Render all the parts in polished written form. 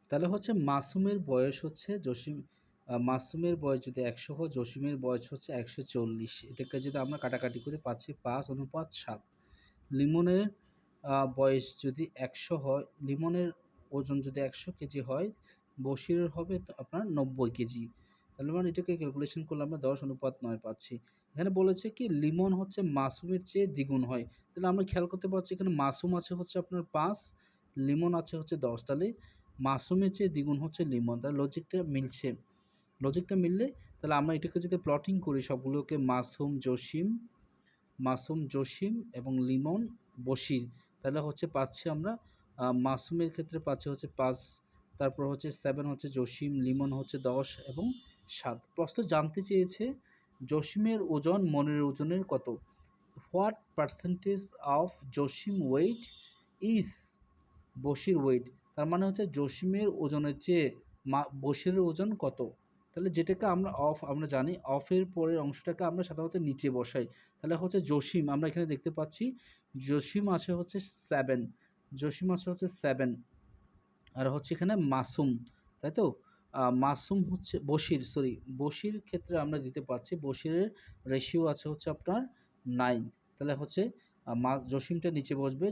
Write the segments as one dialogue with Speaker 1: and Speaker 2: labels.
Speaker 1: তাহলে হচ্ছে মাসুমের বয়স হচ্ছে মাসুমের বয়স যদি 100 হয়, জসিমের বয়স হচ্ছে 140। এটাকে যদি আমরা কাটাকাটি করে পাচ্ছি 5:7। লিমনের বয়স যদি 100 হয়, লিমনের ওজন যদি 100 কেজি হয়, বশিরের হবে তো আপনার 90 কেজি। তাহলে মানে এটাকে ক্যালকুলেশন করলে আমরা 10:9 পাচ্ছি। এখানে বলেছে কি লিমন হচ্ছে মাসুমের চেয়ে দ্বিগুণ হয়। তাহলে আমরা খেয়াল করতে পারছি এখানে মাসুম আছে হচ্ছে আপনার 5, লিমন আছে হচ্ছে 10। তাহলে মাসুমের চেয়ে দ্বিগুণ হচ্ছে লিমন। তাহলে লজিকটা মিলছে। লজিকটা মিললে তাহলে আমরা এটাকে যদি প্লটিং করি সবগুলোকে, মাসুম, জসিম এবং লিমন, বশির, তাহলে হচ্ছে পাচ্ছি আমরা মাসুমের ক্ষেত্রে পাচ্ছি হচ্ছে 5, তারপর হচ্ছে 7 হচ্ছে জসিম, লিমন হচ্ছে 10 এবং 7। প্রশ্ন জানতে চেয়েছে জসিমের ওজন মনের ওজনের কত। What percentage of Jasim weight is Bashir weight. তার মানে হচ্ছে জসিমের ওজনের চেয়ে বশিরের ওজন কত। তাহলে যেটাকে আমরা জানি অফের পরের অংশটাকে আমরা সাধারণত নিচে বসাই। তাহলে হচ্ছে জসিম, আমরা এখানে দেখতে পাচ্ছি জসিম আছে হচ্ছে 7, জসিম আছে হচ্ছে 7, আর হচ্ছে এখানে মাসুম, তাই তো। মাসুম হচ্ছে বশির ক্ষেত্রে আমরা দিতে পারছি বশিরের রেশিও আছে হচ্ছে আপনার 9। তাহলে হচ্ছে জসিমটা নিচে বসবে,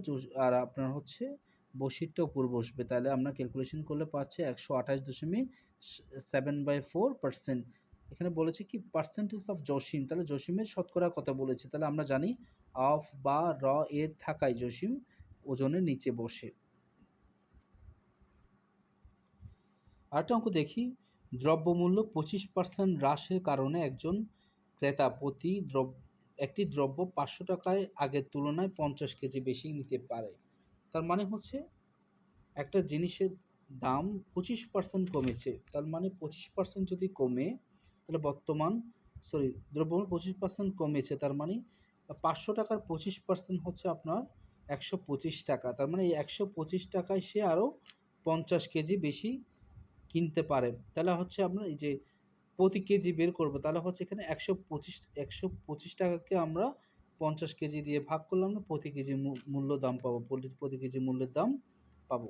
Speaker 1: আর আপনার হচ্ছে বশিরটা উপর বসবে। তাহলে আমরা ক্যালকুলেশন করলে পাচ্ছি 128.7/4%। এখানে বলেছে কি পার্সেন্টেজ অফ জসিম, তাহলে জসিমের শতকরা কথা বলেছে। তাহলে আমরা জানি অফ বা এর থাকায় জসিম ওজনের নিচে বসে। আরেকটা অঙ্ক দেখি। দ্রব্যমূল্য 25% হ্রাসের কারণে একজন ক্রেতা একটি দ্রব্য 500 টাকায় আগের তুলনায় 50 কেজি বেশি নিতে পারে। তার মানে হচ্ছে একটা জিনিসের দাম 25% কমেছে। তার মানে 25% যদি কমে, তাহলে দ্রব্যমূল্য 25% কমেছে, তার মানে 500 টাকার 25% হচ্ছে আপনার 125 টাকা। তার মানে এই 125 টাকায় সে আরও 50 কেজি বেশি কিনতে পারে। তাহলে হচ্ছে আমরা এই যে প্রতি কেজি বের করব, তাহলে হচ্ছে এখানে 125 টাকাকে আমরা 50 কেজি দিয়ে ভাগ করলাম, না প্রতি কেজি মূল্য দাম পাবো, প্রতি কেজি মূল্যের দাম পাবো।